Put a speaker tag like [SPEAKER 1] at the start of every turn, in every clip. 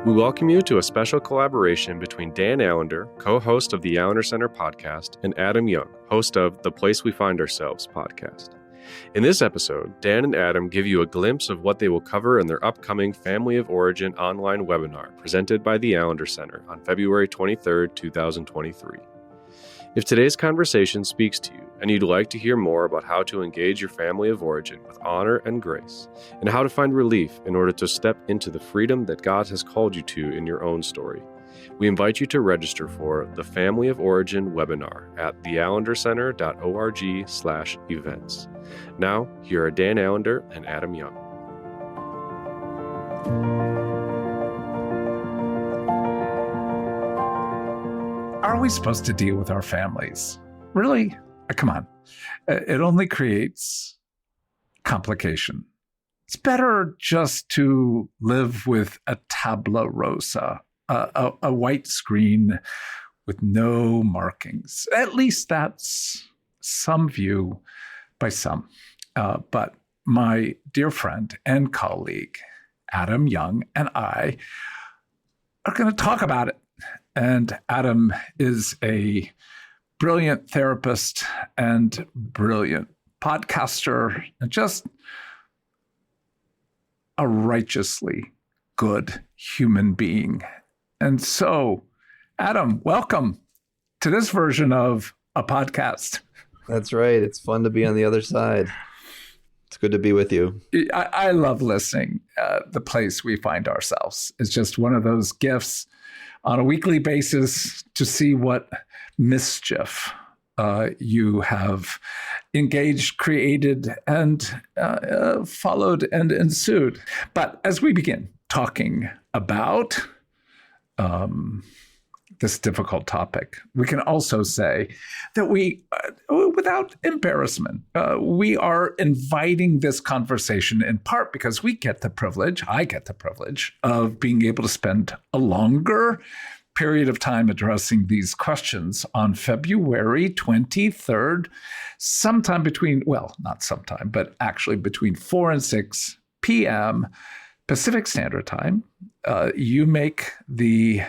[SPEAKER 1] We welcome you to a special collaboration between Dan Allender, co-host of the Allender Center podcast, and Adam Young, host of The Place We Find Ourselves podcast. In this episode, Dan and Adam give you a glimpse of what they will cover in their upcoming Family of Origin online webinar presented by the Allender Center on February 23, 2023. If today's conversation speaks to you and you'd like to hear more about how to engage your family of origin with honor and grace, and how to find relief in order to step into the freedom that God has called you to in your own story, we invite you to register for the Family of Origin webinar at theallendercenter.org/events. Now, here are Dan Allender and Adam Young.
[SPEAKER 2] Are we supposed to deal with our families? Really? Come on. It only creates complication. It's better just to live with a tabula rasa, a white screen with no markings. At least that's some view by some. But my dear friend and colleague, Adam Young, and I are going to talk about it. And Adam is a brilliant therapist and brilliant podcaster and just a righteously good human being. And so, Adam, welcome to this version of a podcast.
[SPEAKER 3] That's right. It's fun to be on the other side. It's good to be with you.
[SPEAKER 2] I love listening. The Place We Find Ourselves is just one of those gifts on a weekly basis to see what mischief you have engaged, created, and followed and ensued. But as we begin talking about this difficult topic, we can also say that we, without embarrassment, we are inviting this conversation in part because I get the privilege of being able to spend a longer period of time addressing these questions on February 23rd, sometime between, well, not sometime, but actually between 4 and 6 p.m. Pacific Standard Time. You make the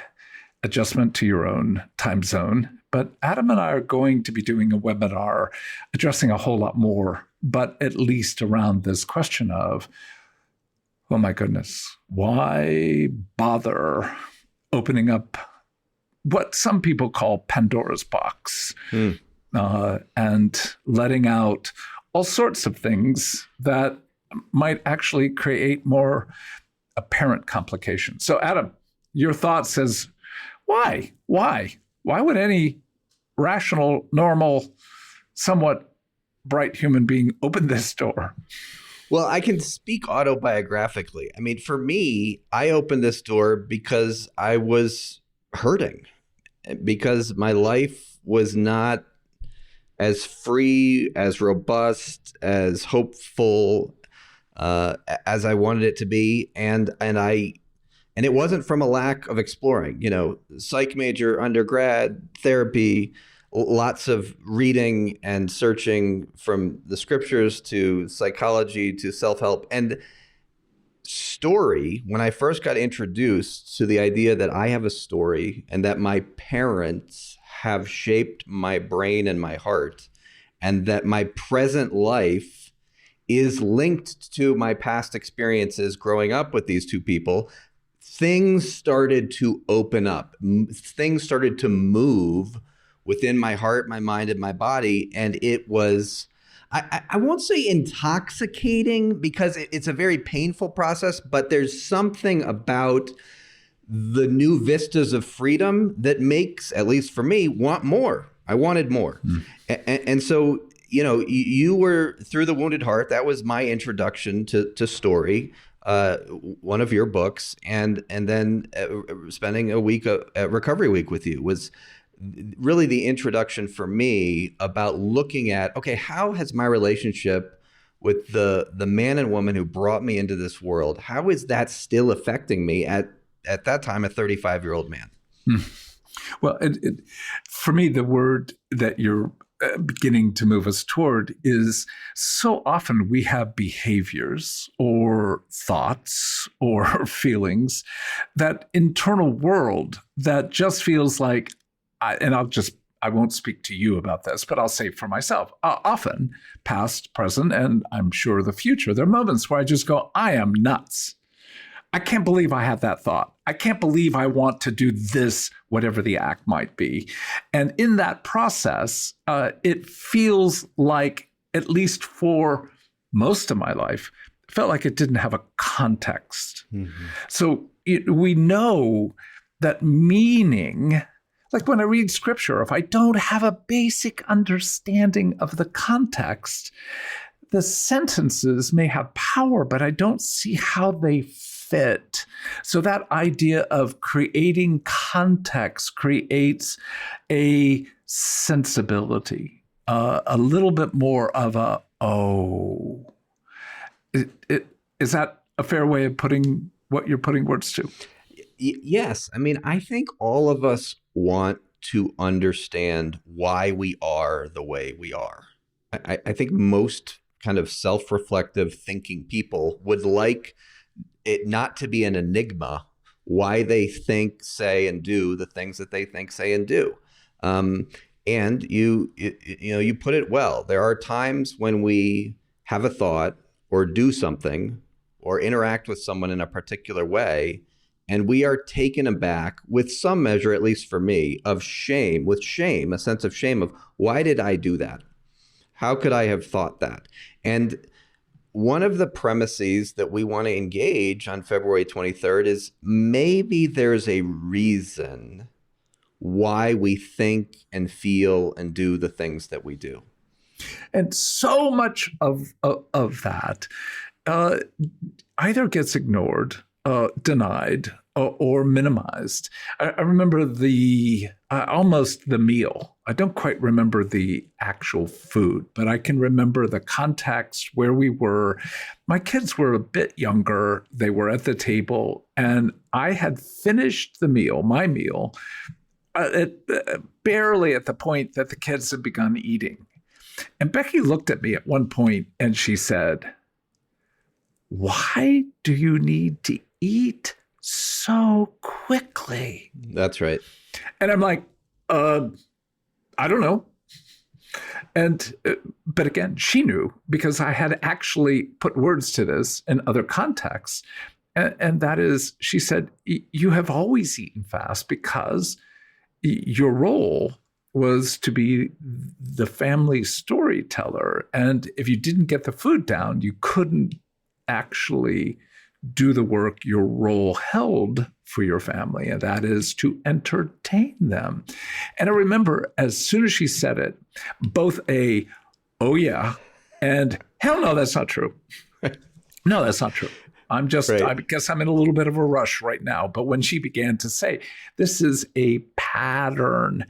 [SPEAKER 2] adjustment to your own time zone. But Adam and I are going to be doing a webinar addressing a whole lot more, but at least around this question of, oh my goodness, why bother opening up what some people call Pandora's box and letting out all sorts of things that might actually create more apparent complications. So Adam, your thoughts as why? Why would any rational, normal, somewhat bright human being open this door?
[SPEAKER 3] Well, I can speak autobiographically. I mean, for me, I opened this door because I was hurting, because my life was not as free, as robust, as hopeful as I wanted it to be. And it wasn't from a lack of exploring, psych major, undergrad, therapy, lots of reading and searching from the scriptures to psychology to self-help. And story, when I first got introduced to the idea that I have a story and that my parents have shaped my brain and my heart, and that my present life is linked to my past experiences growing up with these two people, things started to open up. Things started to move within my heart, my mind, and my body. And it was, I won't say intoxicating because it's a very painful process, but there's something about the new vistas of freedom that makes, at least for me, want more. I wanted more. And so, you were through the Wounded Heart. That was my introduction to story. One of your books, and then spending a week at Recovery Week with you was really the introduction for me about looking at, okay, how has my relationship with the man and woman who brought me into this world, how is that still affecting me at that time, a 35-year-old man?
[SPEAKER 2] Well, for me, the word that you're beginning to move us toward is so often we have behaviors or thoughts or feelings, that internal world that just feels like, I won't speak to you about this, but I'll say for myself, often past, present, and I'm sure the future, there are moments where I just go, I am nuts. I can't believe I had that thought. I can't believe I want to do this, whatever the act might be. And in that process, it feels like, at least for most of my life, it felt like it didn't have a context. Mm-hmm. So we know that meaning, like when I read scripture, if I don't have a basic understanding of the context, the sentences may have power, but I don't see how they fit. So that idea of creating context creates a sensibility, a little bit more of a, is that a fair way of putting what you're putting words to?
[SPEAKER 3] Yes. I mean, I think all of us want to understand why we are the way we are. I think most kind of self-reflective thinking people would like it not to be an enigma why they think, say, and do the things that they think, say, and do. And you put it well. There are times when we have a thought or do something or interact with someone in a particular way, and we are taken aback with some measure, at least for me, of shame, a sense of shame of, why did I do that? How could I have thought that? And one of the premises that we want to engage on February 23rd is maybe there's a reason why we think and feel and do the things that we do.
[SPEAKER 2] And so much of that either gets ignored, denied, or minimized. I remember almost the meal. I don't quite remember the actual food, but I can remember the context where we were. My kids were a bit younger. They were at the table, and I had finished my meal, barely at the point that the kids had begun eating. And Becky looked at me at one point and she said, "Why do you need to eat so quickly?"
[SPEAKER 3] That's right.
[SPEAKER 2] And I'm like, I don't know. And, but again, she knew, because I had actually put words to this in other contexts. And that is, she said, you have always eaten fast because your role was to be the family storyteller. And if you didn't get the food down, you couldn't actually do the work your role held for your family, and that is to entertain them. And I remember, as soon as she said it, both oh yeah, and hell no, that's not true. No, that's not true. I guess I'm in a little bit of a rush right now. But when she began to say, this is a pattern,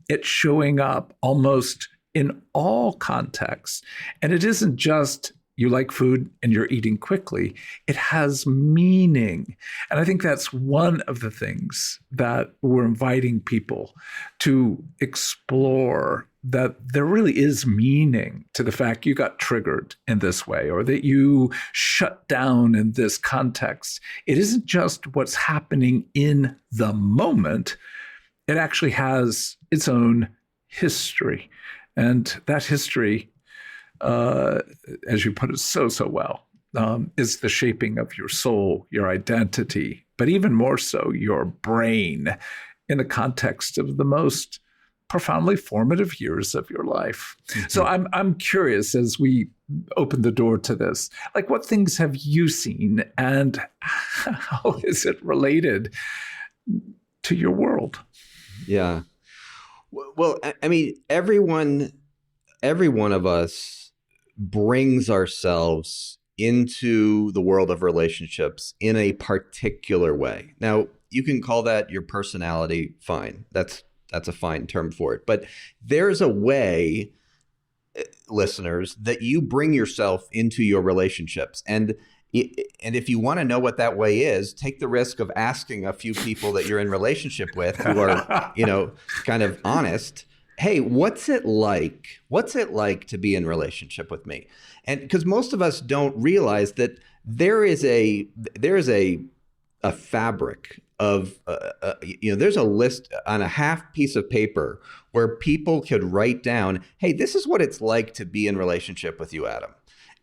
[SPEAKER 2] it's showing up almost in all contexts. And it isn't just you like food and you're eating quickly. It has meaning. And I think that's one of the things that we're inviting people to explore, that there really is meaning to the fact you got triggered in this way, or that you shut down in this context. It isn't just what's happening in the moment. It actually has its own history. And that history, as you put it so well, is the shaping of your soul, your identity, but even more so your brain, in the context of the most profoundly formative years of your life. Mm-hmm. So I'm curious, as we open the door to this, like, what things have you seen, and how is it related to your world?
[SPEAKER 3] Yeah. Well, I mean, every one of us brings ourselves into the world of relationships in a particular way. Now, you can call that your personality, fine. That's a fine term for it. But there's a way, listeners, that you bring yourself into your relationships. And if you want to know what that way is, take the risk of asking a few people that you're in relationship with who are, kind of honest, hey, what's it like? What's it like to be in relationship with me? And because most of us don't realize that there is a fabric of there's a list on a half piece of paper where people could write down, hey, this is what it's like to be in relationship with you, Adam.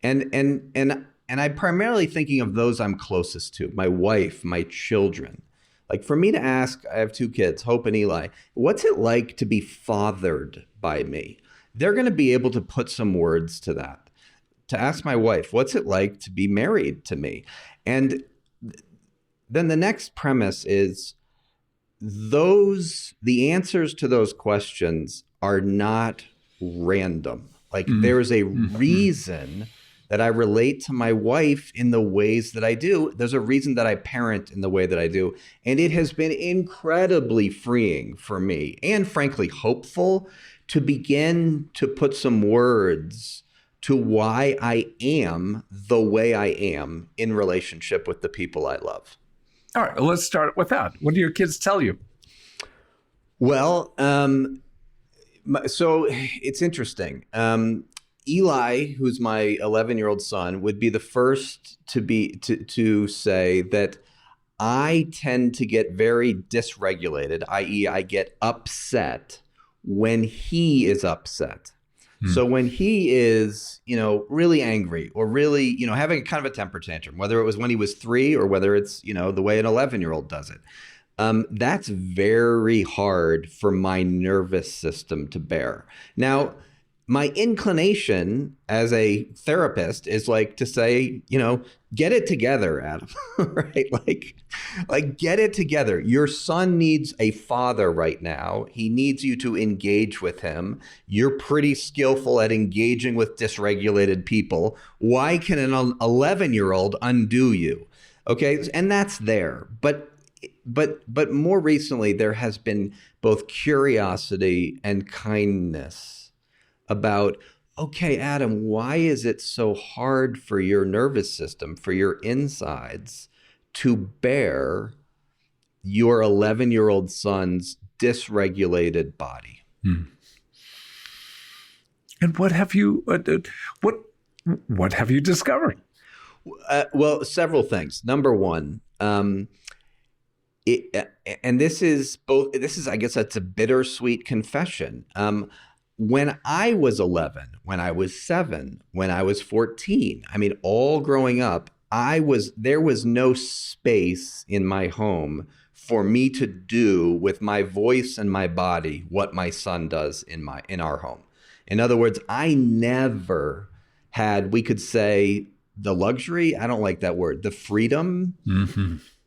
[SPEAKER 3] And I'm primarily thinking of those I'm closest to, my wife, my children. Like for me to ask, I have 2 kids, Hope and Eli, what's it like to be fathered by me? They're going to be able to put some words to that. To ask my wife, what's it like to be married to me? And then the next premise is the answers to those questions are not random. Like there's a reason that I relate to my wife in the ways that I do. There's a reason that I parent in the way that I do. And it has been incredibly freeing for me and frankly hopeful to begin to put some words to why I am the way I am in relationship with the people I love.
[SPEAKER 2] All right, let's start with that. What do your kids tell you?
[SPEAKER 3] Well, so it's interesting. Eli, who's my 11-year-old son, would be the first to say that I tend to get very dysregulated, i.e., I get upset when he is upset. So when he is, really angry or really, having kind of a temper tantrum, whether it was when he was 3 or whether it's, the way an 11-year-old does it, that's very hard for my nervous system to bear. Now, my inclination as a therapist is like to say, get it together, Adam, right? Like get it together. Your son needs a father right now. He needs you to engage with him. You're pretty skillful at engaging with dysregulated people. Why can an 11-year-old undo you? Okay. And that's there. But more recently, there has been both curiosity and kindness about, okay, Adam, why is it so hard for your nervous system, for your insides, to bear your 11-year-old son's dysregulated body?
[SPEAKER 2] And what have you discovered?
[SPEAKER 3] Well, several things. Number one, and this is, I guess that's a bittersweet confession. When I was 11, when I was 7, when I was 14, all growing up, there was no space in my home for me to do with my voice and my body what my son does in our home. In other words, I never had, we could say, the luxury, I don't like that word, the freedom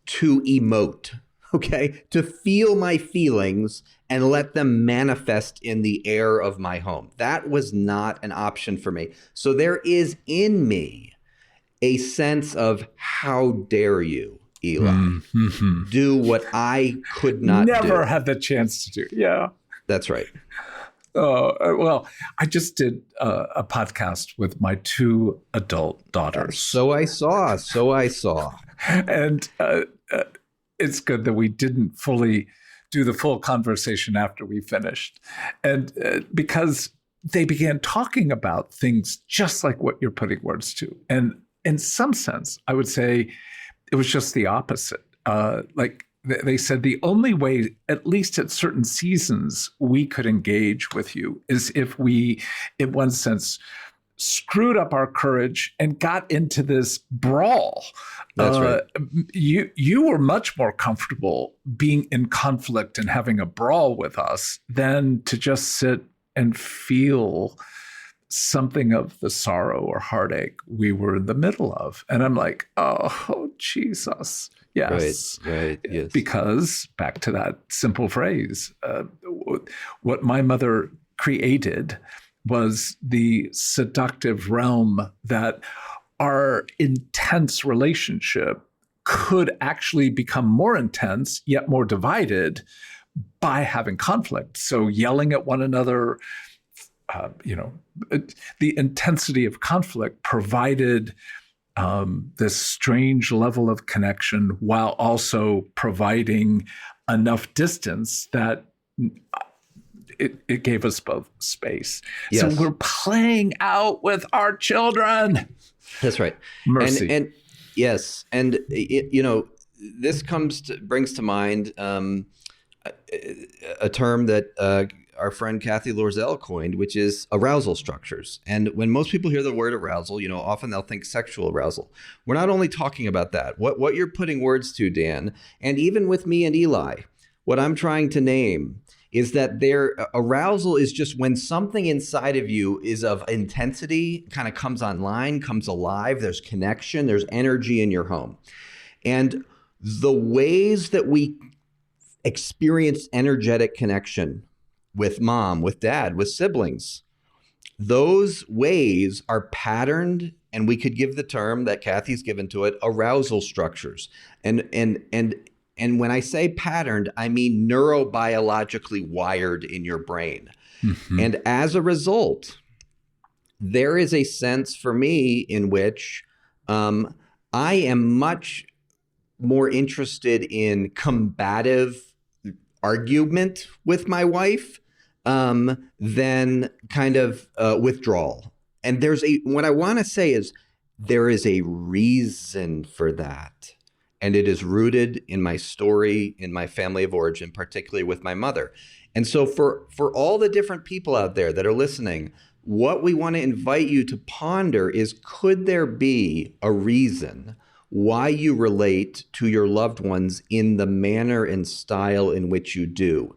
[SPEAKER 3] to emote. Okay, to feel my feelings and let them manifest in the air of my home. That was not an option for me. So there is in me a sense of how dare you, Eli, do what I could not
[SPEAKER 2] Never had the chance to do. Yeah.
[SPEAKER 3] That's right.
[SPEAKER 2] Well, I just did a podcast with my 2 adult daughters.
[SPEAKER 3] So I saw.
[SPEAKER 2] And it's good that we didn't fully do the full conversation after we finished. And because they began talking about things just like what you're putting words to. And in some sense, I would say it was just the opposite. Like they said, the only way, at least at certain seasons, we could engage with you is if we, in one sense, screwed up our courage and got into this brawl.
[SPEAKER 3] That's right.
[SPEAKER 2] You were much more comfortable being in conflict and having a brawl with us than to just sit and feel something of the sorrow or heartache we were in the middle of. And I'm like, oh, Jesus. Yes.
[SPEAKER 3] Right. Yes.
[SPEAKER 2] Because back to that simple phrase, what my mother created was the seductive realm that our intense relationship could actually become more intense, yet more divided by having conflict. So yelling at one another, the intensity of conflict provided this strange level of connection while also providing enough distance that it gave us both space.
[SPEAKER 3] Yes.
[SPEAKER 2] So we're playing out with our children.
[SPEAKER 3] That's right.
[SPEAKER 2] Mercy.
[SPEAKER 3] And yes. And, this brings to mind a term that our friend Kathy Lorzell coined, which is arousal structures. And when most people hear the word arousal, often they'll think sexual arousal. We're not only talking about that. What you're putting words to, Dan, and even with me and Eli, what I'm trying to name is that arousal is just when something inside of you is of intensity, kind of comes online, comes alive, there's connection, there's energy in your home. And the ways that we experience energetic connection with mom, with dad, with siblings, those ways are patterned, and we could give the term that Kathy's given to it, arousal structures. And when I say patterned, I mean neurobiologically wired in your brain. Mm-hmm. And as a result, there is a sense for me in which I am much more interested in combative argument with my wife than kind of withdrawal. And what I want to say is there is a reason for that. And it is rooted in my story, in my family of origin, particularly with my mother. And so for all the different people out there that are listening, what we want to invite you to ponder is, could there be a reason why you relate to your loved ones in the manner and style in which you do?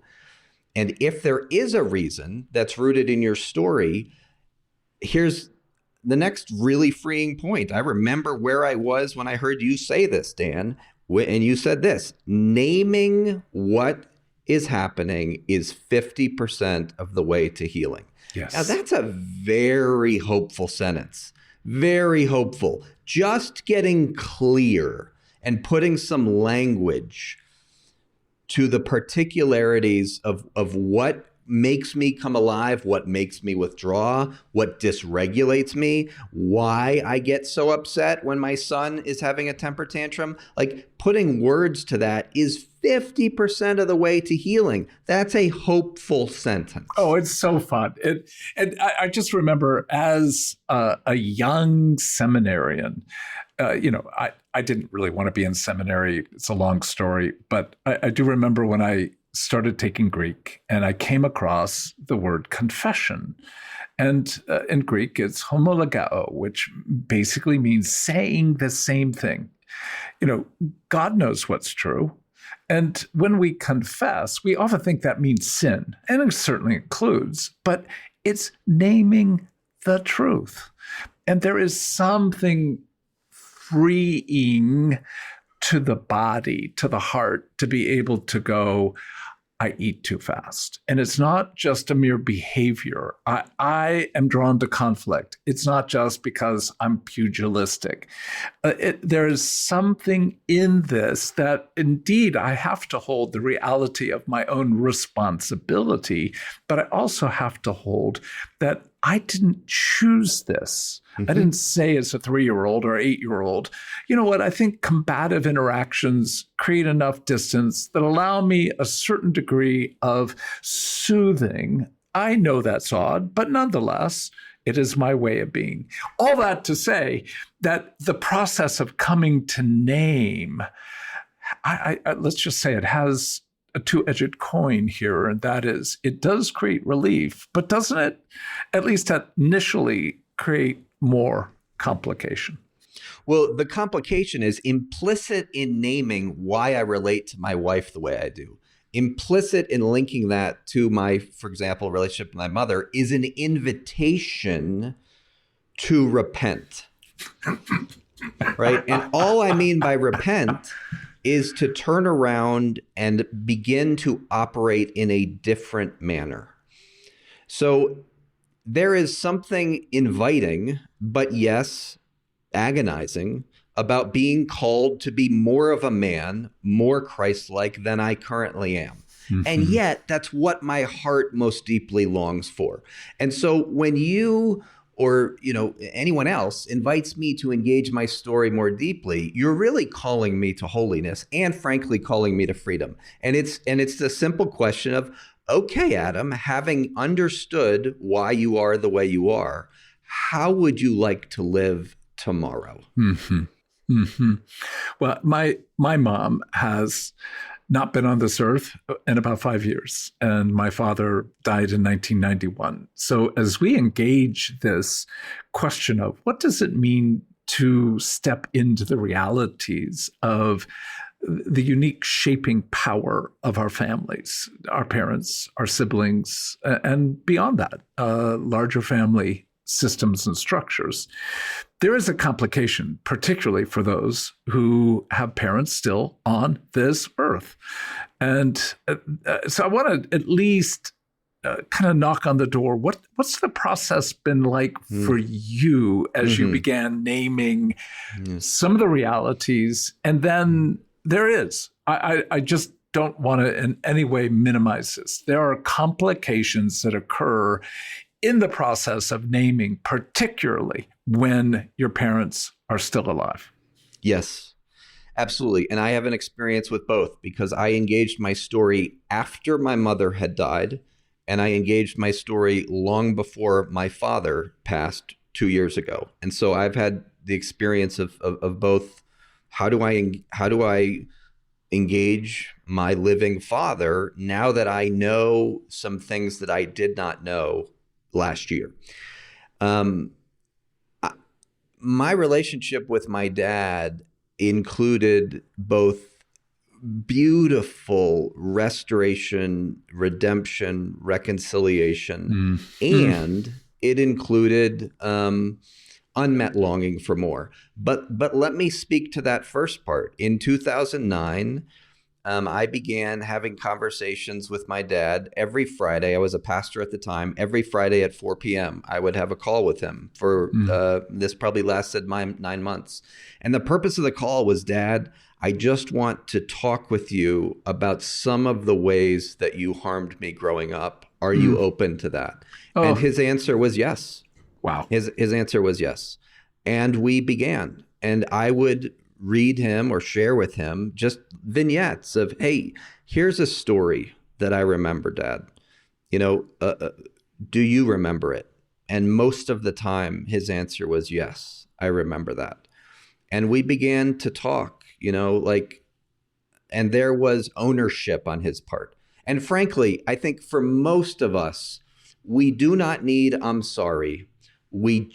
[SPEAKER 3] And if there is a reason that's rooted in your story, here's the next really freeing point. I remember where I was when I heard you say this, Dan, and you said this: naming what is happening is 50% of the way to healing.
[SPEAKER 2] Yes.
[SPEAKER 3] Now, that's a very hopeful sentence. Very hopeful. Just getting clear and putting some language to the particularities of what makes me come alive, what makes me withdraw, what dysregulates me, why I get so upset when my son is having a temper tantrum. Like, putting words to that is 50% of the way to healing. That's a hopeful sentence.
[SPEAKER 2] Oh, it's so fun. And I just remember as a young seminarian, I didn't really want to be in seminary. It's a long story, but I do remember when I started taking Greek and I came across the word confession. And in Greek, it's homologao, which basically means saying the same thing. God knows what's true. And when we confess, we often think that means sin, and it certainly includes, but it's naming the truth. And there is something freeing to the body, to the heart, to be able to go, I eat too fast. And it's not just a mere behavior. I am drawn to conflict. It's not just because I'm pugilistic. There is something in this that indeed I have to hold the reality of my own responsibility, but I also have to hold that I didn't choose this. Mm-hmm. I didn't say as a 3-year-old or 8-year-old, you know what, I think combative interactions create enough distance that allow me a certain degree of soothing. I know that's odd, but nonetheless, it is my way of being. All that to say that the process of coming to name, I let's just say it has a two-edged coin here, and that is, it does create relief, but doesn't it, at least initially, create more complication?
[SPEAKER 3] Well, the complication is implicit in naming why I relate to my wife the way I do. Implicit in linking that to my, for example, relationship with my mother is an invitation to repent. Right? And all I mean by repent is to turn around and begin to operate in a different manner. So there is something inviting, but yes, agonizing, about being called to be more of a man, more Christ-like than I currently am. Mm-hmm. And yet, that's what my heart most deeply longs for. And so when you or anyone else invites me to engage my story more deeply, you're really calling me to holiness and frankly calling me to freedom. And it's the simple question of, okay, Adam, having understood why you are the way you are, how would you like to live tomorrow?
[SPEAKER 2] Mm-hmm. Mm-hmm. Well, my mom has not been on this earth in about 5 years, and my father died in 1991. So as we engage this question of what does it mean to step into the realities of the unique shaping power of our families, our parents, our siblings, and beyond that, larger family systems and structures, there is a complication, particularly for those who have parents still on this earth. And so I want to at least kind of knock on the door. What's the process been like for you as you began naming some of the realities? And then there is, I just don't want to in any way minimize this. There are complications that occur in the process of naming, particularly when your parents are still alive.
[SPEAKER 3] Yes, absolutely. And I have an experience with both because I engaged my story after my mother had died, and I engaged my story long before my father passed 2 years ago. And so I've had the experience of both. How do I engage my living father now that I know some things that I did not know last year? My relationship with my dad included both beautiful restoration, redemption, reconciliation, and it included unmet longing for more. But let me speak to that first part. In 2009, I began having conversations with my dad every Friday. I was a pastor at the time. Every Friday at 4 p.m., I would have a call with him for this probably lasted 9 months. And the purpose of the call was, Dad, I just want to talk with you about some of the ways that you harmed me growing up. Are you open to that? Oh. And his answer was yes.
[SPEAKER 2] Wow.
[SPEAKER 3] His answer was yes. And we began. And I would read him or share with him just vignettes of, hey, here's a story that I remember, Dad. Do you remember it? And most of the time, his answer was, yes, I remember that. And we began to talk, and there was ownership on his part. And frankly, I think for most of us, we do not need, I'm sorry. We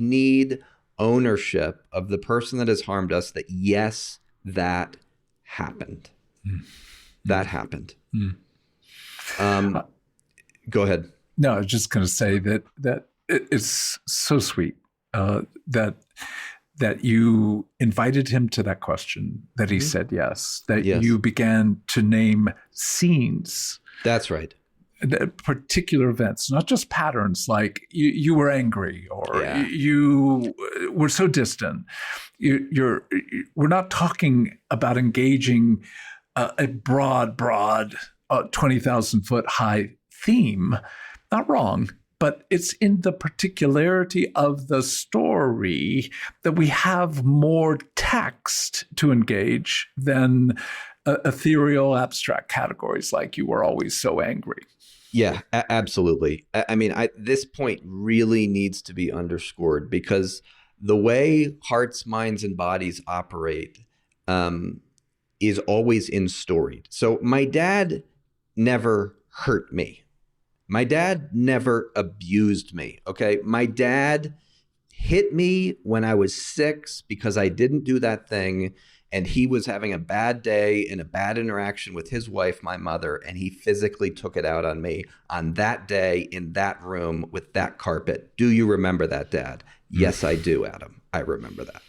[SPEAKER 3] need ownership of the person that has harmed us, that yes, that happened. That happened. Go ahead.
[SPEAKER 2] No, I was just going to say that it's so sweet that you invited him to that question, that he said yes, that you began to name scenes.
[SPEAKER 3] That's right.
[SPEAKER 2] Particular events, not just patterns like you were angry or you were so distant. We're not talking about engaging a broad 20,000 foot high theme. Not wrong, but it's in the particularity of the story that we have more text to engage than ethereal abstract categories like you were always so angry.
[SPEAKER 3] Yeah, absolutely. I mean, this point really needs to be underscored because the way hearts, minds, and bodies operate is always in story. So my dad never hurt me. My dad never abused me, okay? My dad hit me when I was 6 because I didn't do that thing, and he was having a bad day and a bad interaction with his wife, my mother, and he physically took it out on me on that day in that room with that carpet. Do you remember that, Dad? Yes, I do, Adam. I remember that.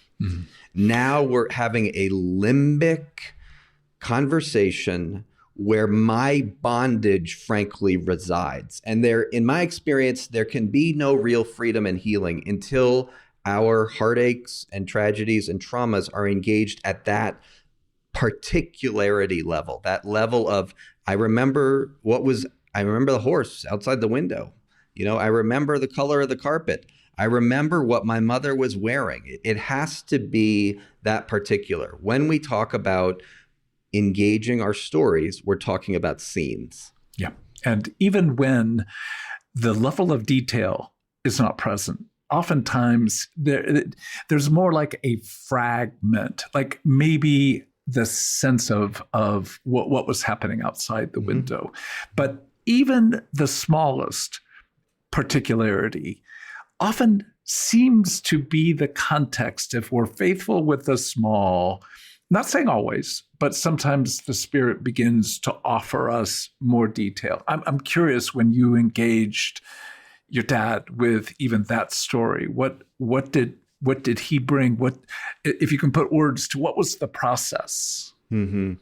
[SPEAKER 3] Now we're having a limbic conversation where my bondage, frankly, resides. And there, in my experience, there can be no real freedom and healing until our heartaches and tragedies and traumas are engaged at that particularity level, that level of, I remember the horse outside the window. I remember the color of the carpet. I remember what my mother was wearing. It has to be that particular. When we talk about engaging our stories, we're talking about scenes.
[SPEAKER 2] Yeah. And even when the level of detail is not present, oftentimes there's more like a fragment, like maybe the sense of what was happening outside the window. But even the smallest particularity often seems to be the context if we're faithful with the small. Not saying always, but sometimes the Spirit begins to offer us more detail. I'm curious, when you engaged your dad with even that story, what did he bring? What, if you can put words to, what was the process?
[SPEAKER 3] Mm-hmm.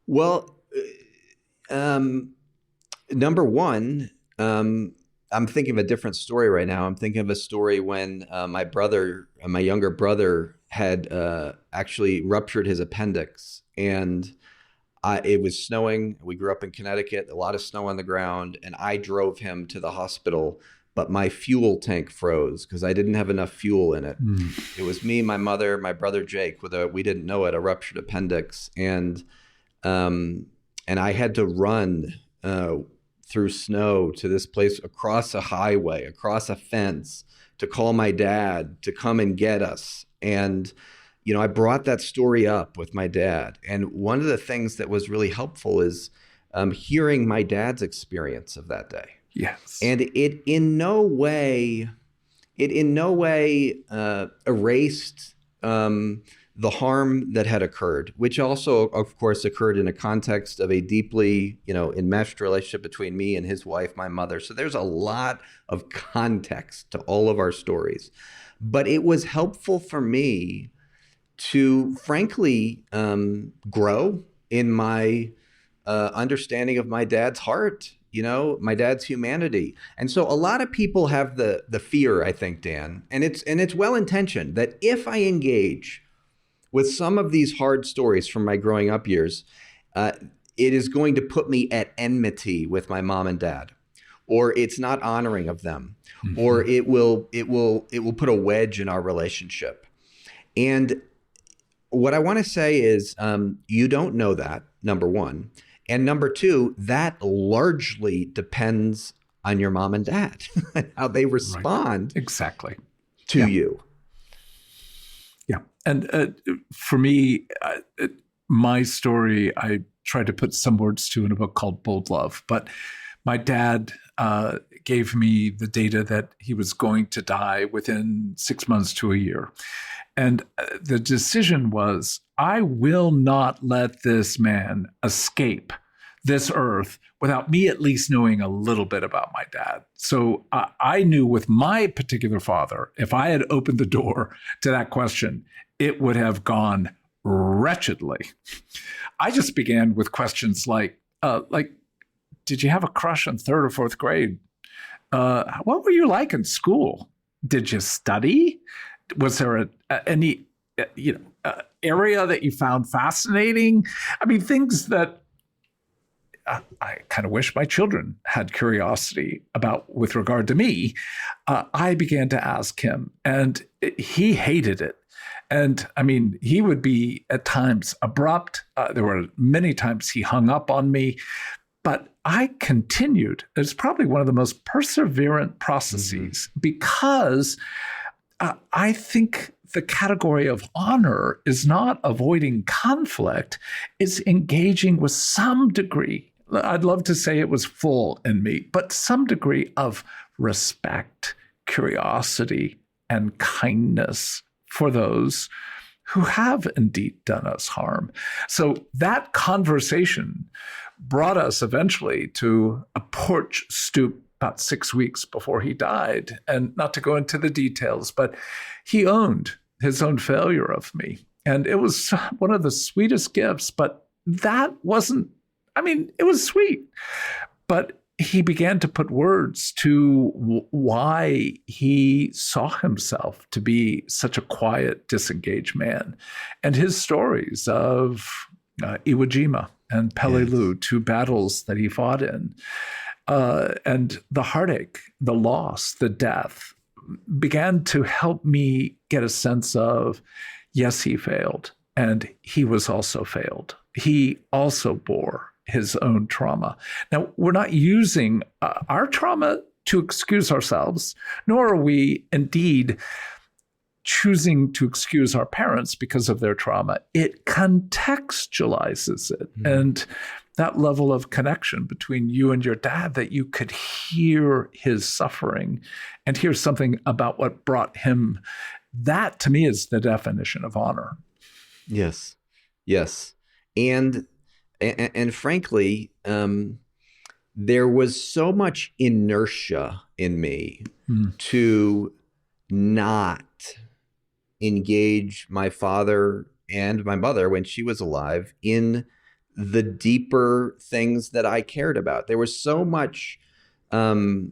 [SPEAKER 3] Well, number one, I'm thinking of a different story right now. I'm thinking of a story when my younger brother had actually ruptured his appendix, and it was snowing. We grew up in Connecticut, a lot of snow on the ground, and I drove him to the hospital, but my fuel tank froze because I didn't have enough fuel in it. It was me, my mother, my brother Jake, with we didn't know it, a ruptured appendix, and I had to run through snow to this place, across a highway, across a fence, to call my dad to come and get us. And, I brought that story up with my dad. And one of the things that was really helpful is hearing my dad's experience of that day.
[SPEAKER 2] Yes.
[SPEAKER 3] And it in no way erased the harm that had occurred, which also, of course, occurred in a context of a deeply, enmeshed relationship between me and his wife, my mother. So there's a lot of context to all of our stories. But it was helpful for me to, frankly, grow in my understanding of my dad's heart, my dad's humanity. And so a lot of people have the fear, I think, Dan, and it's well-intentioned, that if I engage with some of these hard stories from my growing up years, it is going to put me at enmity with my mom and dad, or it's not honoring of them, or it will put a wedge in our relationship. And what I want to say is, you don't know that, number one. And number two, that largely depends on your mom and dad, how they respond
[SPEAKER 2] exactly
[SPEAKER 3] to you.
[SPEAKER 2] Yeah. And for me, my story, I tried to put some words to in a book called Bold Love. But my dad gave me the data that he was going to die within 6 months to a year. And the decision was, I will not let this man escape this earth without me at least knowing a little bit about my dad. So I knew with my particular father, if I had opened the door to that question, it would have gone wretchedly. I just began with questions like, did you have a crush in third or fourth grade? What were you like in school? Did you study? Was there any area that you found fascinating? I mean, things that I kind of wish my children had curiosity about with regard to me. I began to ask him, and he hated it. And I mean, he would be at times abrupt. There were many times he hung up on me, but I continued. It's probably one of the most perseverant processes because I think the category of honor is not avoiding conflict, it's engaging with some degree. I'd love to say it was full in me, but some degree of respect, curiosity, and kindness for those who have indeed done us harm. So that conversation brought us eventually to a porch stoop about 6 weeks before he died. And not to go into the details, but he owned his own failure of me. And it was one of the sweetest gifts, but that wasn't, it was sweet. But he began to put words to why he saw himself to be such a quiet, disengaged man. And his stories of Iwo Jima and Peleliu, two battles that he fought in, and the heartache, the loss, the death, began to help me get a sense of, yes, he failed, and he was also failed. he also bore his own trauma. Now, we're not using our trauma to excuse ourselves, nor are we indeed choosing to excuse our parents because of their trauma. It contextualizes it. Mm-hmm. And that level of connection between you and your dad, that you could hear his suffering and hear something about what brought him, that to me is the definition of honor.
[SPEAKER 3] Yes. Yes. And frankly, there was so much inertia in me to not engage my father and my mother when she was alive in the deeper things that I cared about. There was so much, I don't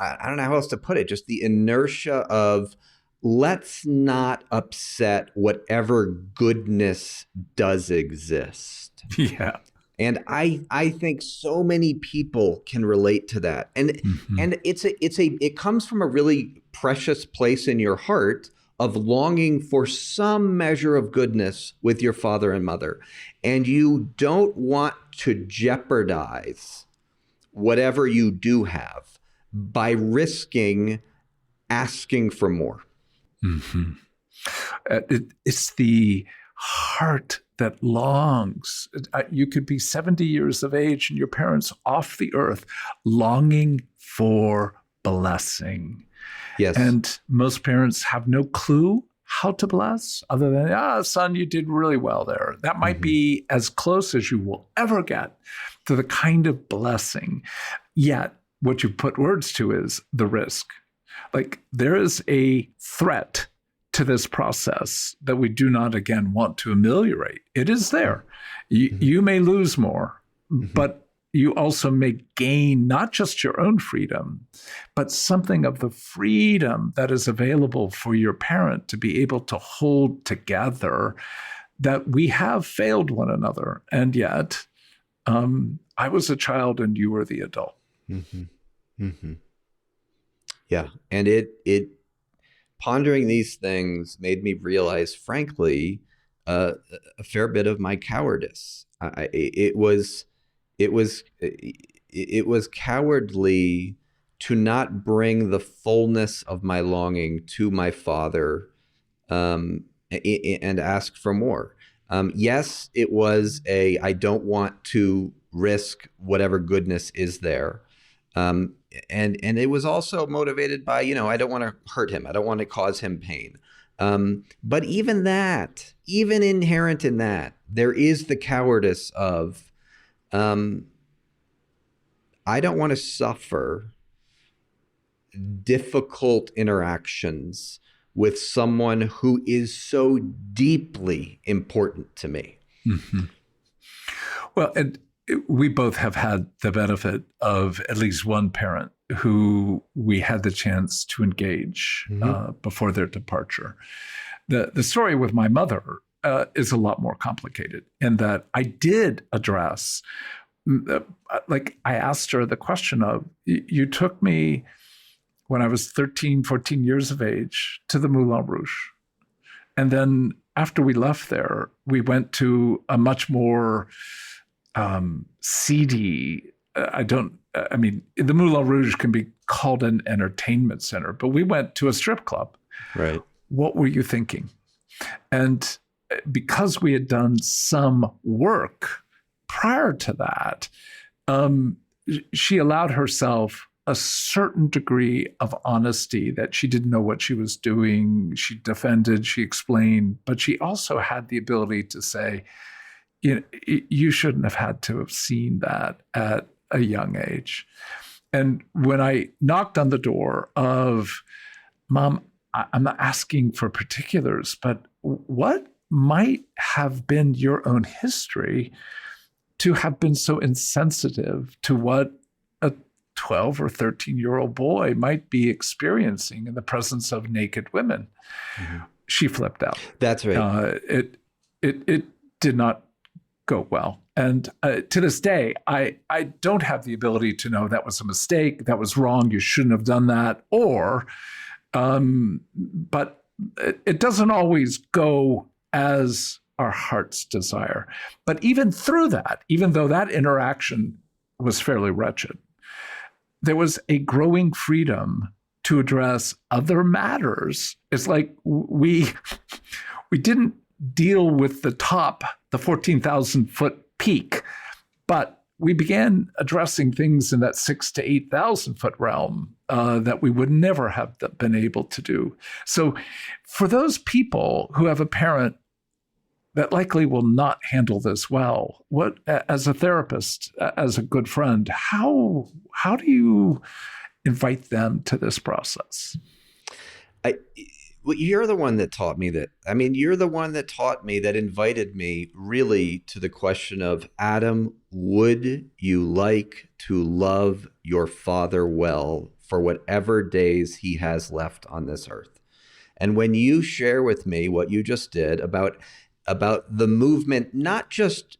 [SPEAKER 3] know how else to put it, just the inertia of let's not upset whatever goodness does exist.
[SPEAKER 2] Yeah.
[SPEAKER 3] And I think so many people can relate to that. And and it comes from a really precious place in your heart of longing for some measure of goodness with your father and mother. And you don't want to jeopardize whatever you do have by risking asking for more.
[SPEAKER 2] Mm-hmm. It's the heart that longs. You could be 70 years of age and your parents off the earth, longing for blessing.
[SPEAKER 3] Yes.
[SPEAKER 2] And most parents have no clue how to bless other than, son, you did really well there. That might be as close as you will ever get to the kind of blessing. Yet what you put words to is the risk. Like there is a threat to this process that we do not, again, want to ameliorate. It is there. You may lose more, but you also may gain not just your own freedom, but something of the freedom that is available for your parent to be able to hold together, that we have failed one another. And yet, I was a child and you were the adult.
[SPEAKER 3] Yeah. And it pondering these things made me realize, frankly, a fair bit of my cowardice. It was cowardly to not bring the fullness of my longing to my father and ask for more. Yes, it was I don't want to risk whatever goodness is there. And it was also motivated by, I don't want to hurt him. I don't want to cause him pain. But even inherent in that, there is the cowardice of, I don't want to suffer difficult interactions with someone who is so deeply important to me.
[SPEAKER 2] Well, and we both have had the benefit of at least one parent who we had the chance to engage before their departure. The story with my mother is a lot more complicated in that I did address, like I asked her the question of, you took me when I was 13, 14 years of age to the Moulin Rouge. And then after we left there, we went to a much more seedy, the Moulin Rouge can be called an entertainment center, but we went to a strip club.
[SPEAKER 3] Right.
[SPEAKER 2] What were you thinking? And because we had done some work prior to that, she allowed herself a certain degree of honesty that she didn't know what she was doing. She defended, she explained, but she also had the ability to say, you shouldn't have had to have seen that at a young age. And when I knocked on the door of, Mom, I'm not asking for particulars, but what might have been your own history to have been so insensitive to what a 12 or 13-year-old boy might be experiencing in the presence of naked women? She flipped out.
[SPEAKER 3] That's right.
[SPEAKER 2] It did not go well. And to this day, I don't have the ability to know that was a mistake, that was wrong, you shouldn't have done that, or, but it doesn't always go as our heart's desire. But even through that, even though that interaction was fairly wretched, there was a growing freedom to address other matters. It's like we didn't deal with the top, the 14,000 foot peak, but we began addressing things in that 6,000 to 8,000 foot realm that we would never have been able to do. So for those people who have a parent that likely will not handle this well, what, as a therapist, as a good friend, how do you invite them to this process?
[SPEAKER 3] Well, you're the one that taught me that. I mean, you're the one that taught me, that invited me really to the question of, Adam, would you like to love your father well for whatever days he has left on this earth? And when you share with me what you just did about the movement, not just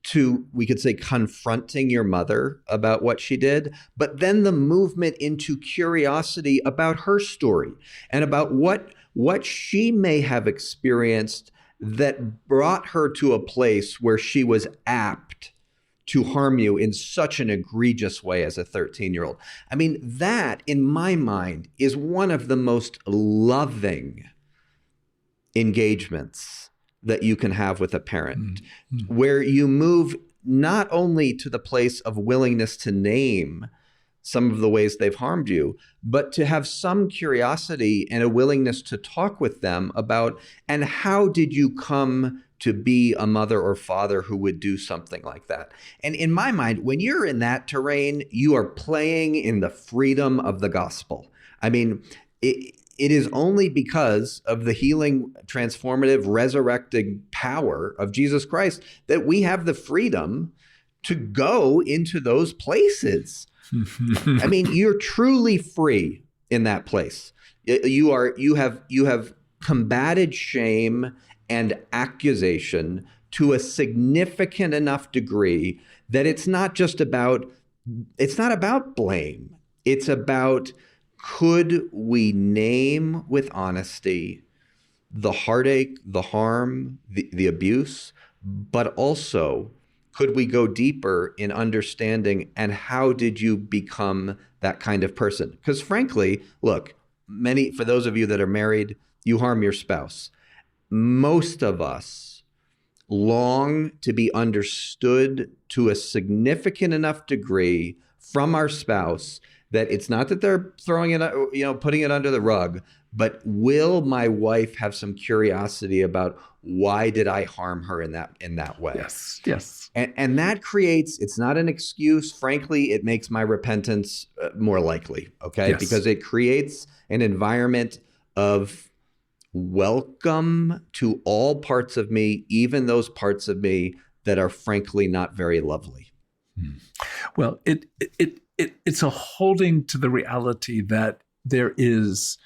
[SPEAKER 3] to, we could say, confronting your mother about what she did, but then the movement into curiosity about her story and about what she may have experienced that brought her to a place where she was apt to harm you in such an egregious way as a 13-year-old. I mean, that, in my mind, is one of the most loving engagements that you can have with a parent, where you move not only to the place of willingness to name some of the ways they've harmed you, but to have some curiosity and a willingness to talk with them about, and how did you come to be a mother or father who would do something like that? And in my mind, when you're in that terrain, you are playing in the freedom of the gospel. I mean, it is only because of the healing, transformative, resurrecting power of Jesus Christ that we have the freedom to go into those places. I mean, you're truly free in that place. You have combated shame and accusation to a significant enough degree that it's not about blame. It's about, could we name with honesty the heartache, the harm, the abuse, but also, could we go deeper in understanding, and how did you become that kind of person? Because frankly, look, for those of you that are married, you harm your spouse. Most of us long to be understood to a significant enough degree from our spouse that it's not that they're throwing it, putting it under the rug, but will my wife have some curiosity about, why did I harm her in that way?
[SPEAKER 2] Yes.
[SPEAKER 3] And that creates, it's not an excuse. Frankly, it makes my repentance more likely, okay?
[SPEAKER 2] Yes.
[SPEAKER 3] Because it creates an environment of welcome to all parts of me, even those parts of me that are frankly not very lovely.
[SPEAKER 2] Well, it's a holding to the reality that there is,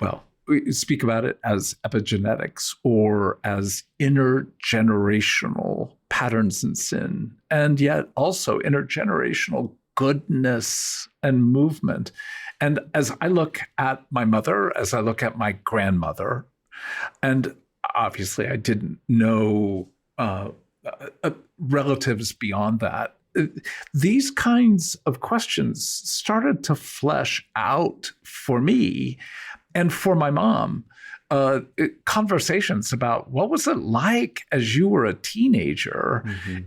[SPEAKER 2] well, we speak about it as epigenetics or as intergenerational patterns in sin, and yet also intergenerational goodness and movement. And as I look at my mother, as I look at my grandmother, and obviously I didn't know relatives beyond that, these kinds of questions started to flesh out for me and for my mom. Conversations about, what was it like as you were a teenager,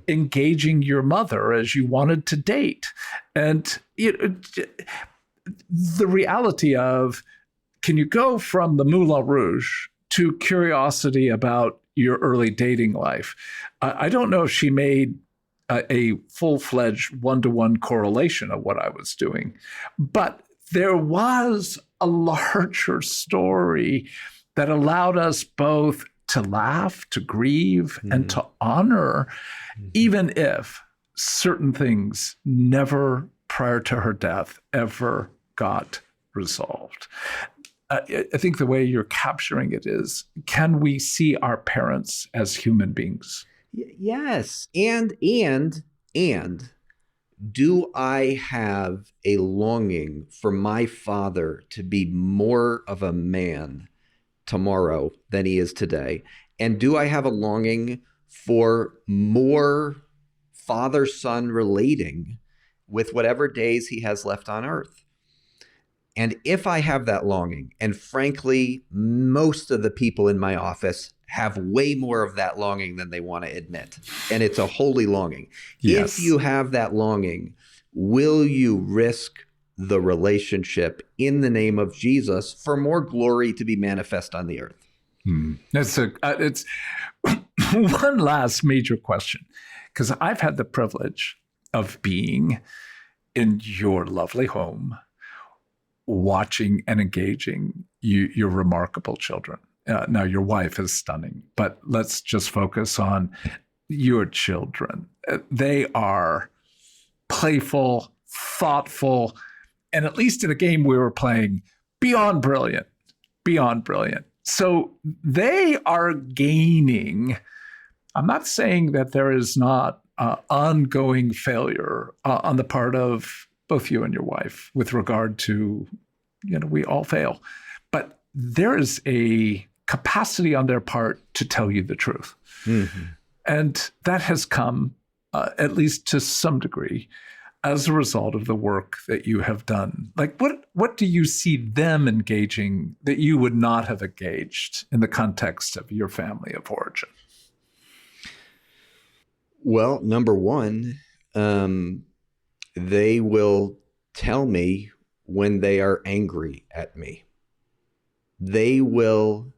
[SPEAKER 2] engaging your mother as you wanted to date? And the reality of, can you go from the Moulin Rouge to curiosity about your early dating life? I don't know if she made a full-fledged one-to-one correlation of what I was doing, but there was a larger story that allowed us both to laugh, to grieve, and to honor, even if certain things never, prior to her death, ever got resolved. I think the way you're capturing it is, can we see our parents as human beings?
[SPEAKER 3] Yes. And do I have a longing for my father to be more of a man tomorrow than he is today? And do I have a longing for more father-son relating with whatever days he has left on earth? And if I have that longing, and frankly, most of the people in my office have way more of that longing than they want to admit, and it's a holy longing.
[SPEAKER 2] Yes.
[SPEAKER 3] If you have that longing, will you risk the relationship in the name of Jesus for more glory to be manifest on the earth?
[SPEAKER 2] It's one last major question, because I've had the privilege of being in your lovely home, watching and engaging your remarkable children. Now, your wife is stunning, but let's just focus on your children. They are playful, thoughtful, and at least in a game we were playing, beyond brilliant. So they are gaining. I'm not saying that there is not ongoing failure on the part of both you and your wife with regard to, we all fail. But there is a capacity on their part to tell you the truth. Mm-hmm. And that has come, at least to some degree, as a result of the work that you have done. Like, what do you see them engaging that you would not have engaged in the context of your family of origin?
[SPEAKER 3] Well, number one, they will tell me when they are angry at me. They will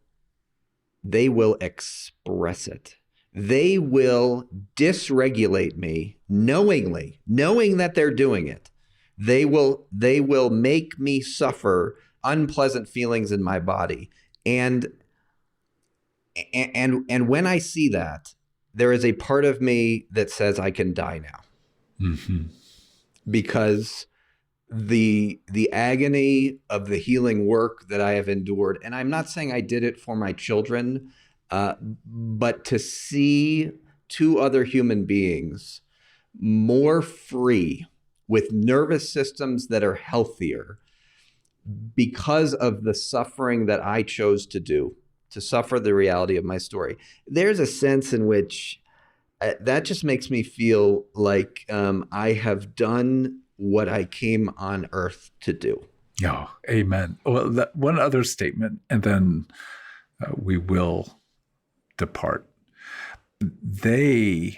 [SPEAKER 3] express it. They will dysregulate me knowingly, knowing that they're doing it. They will make me suffer unpleasant feelings in my body. And when I see that, there is a part of me that says I can die now. Mm-hmm. Because the agony of the healing work that I have endured, and I'm not saying I did it for my children, but to see two other human beings more free with nervous systems that are healthier because of the suffering that I chose to suffer the reality of my story. There's a sense in which that just makes me feel like I have done what I came on earth to do.
[SPEAKER 2] Yeah, amen. Well, one other statement, and then we will depart. They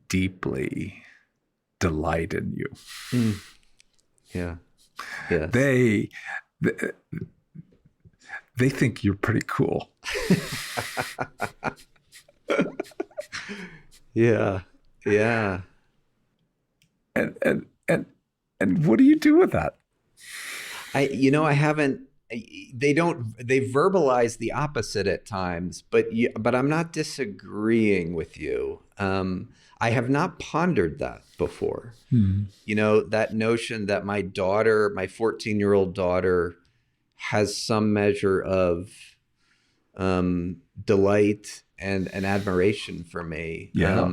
[SPEAKER 2] deeply delight in you.
[SPEAKER 3] Mm. Yeah. Yes.
[SPEAKER 2] They think you're pretty cool.
[SPEAKER 3] Yeah.
[SPEAKER 2] And what do you do with that?
[SPEAKER 3] I haven't. They verbalize the opposite at times, but I'm not disagreeing with you. I have not pondered that before. That notion that my daughter, my 14-year-old daughter, has some measure of delight and admiration for me.
[SPEAKER 2] Yeah.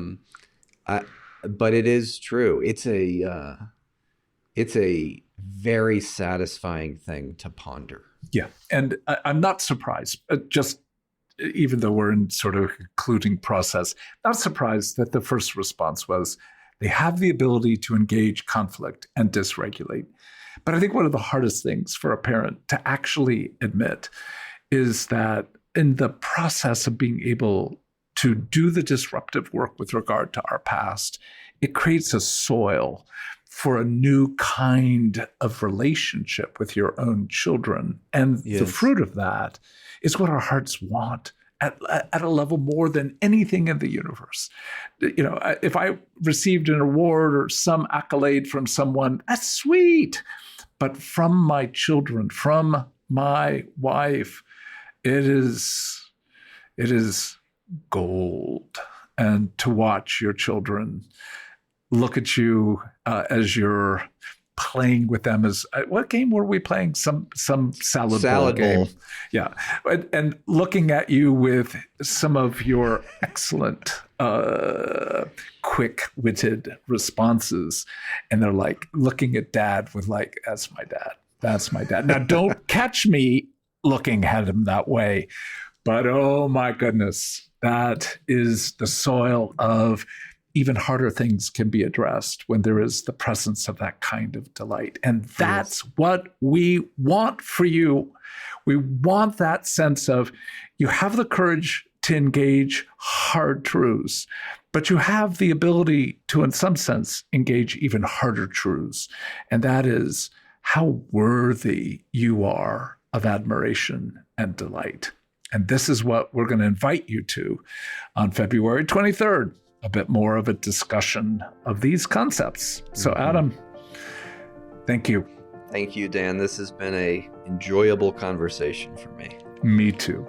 [SPEAKER 3] But it is true. It's a very satisfying thing to ponder.
[SPEAKER 2] Yeah. And I'm not surprised, just even though we're in sort of a concluding process, not surprised that the first response was they have the ability to engage conflict and dysregulate. But I think one of the hardest things for a parent to actually admit is that in the process of being able to do the disruptive work with regard to our past, it creates a soil for a new kind of relationship with your own children. And
[SPEAKER 3] yes.
[SPEAKER 2] The fruit of that is what our hearts want at a level more than anything in the universe. If I received an award or some accolade from someone, that's sweet. But from my children, from my wife, it is gold. And to watch your children look at you as you're playing with them. What game were we playing? Some salad bowl game. Yeah. And looking at you with some of your excellent, quick-witted responses. And they're like looking at dad with like, that's my dad. That's my dad. Now, don't catch me looking at him that way. But oh my goodness, that is the soil of even harder things can be addressed when there is the presence of that kind of delight. And that's what we want for you. We want that sense of you have the courage to engage hard truths, but you have the ability to, in some sense, engage even harder truths. And that is how worthy you are of admiration and delight. And this is what we're going to invite you to on February 23rd, a bit more of a discussion of these concepts. So Adam, thank you.
[SPEAKER 3] Thank you, Dan. This has been an enjoyable conversation for me.
[SPEAKER 2] Me too.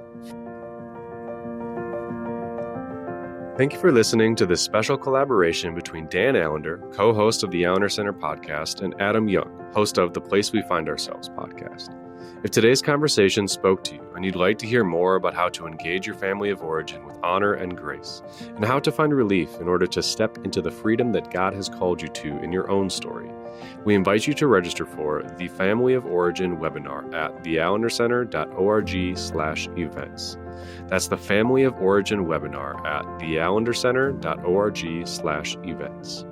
[SPEAKER 1] Thank you for listening to this special collaboration between Dan Allender, co-host of the Allender Center podcast, and Adam Young, host of the Place We Find Ourselves podcast. If today's conversation spoke to you and you'd like to hear more about how to engage your family of origin with honor and grace, and how to find relief in order to step into the freedom that God has called you to in your own story, we invite you to register for the Family of Origin webinar at theallendercenter.org/events. That's the Family of Origin webinar at theallendercenter.org/events.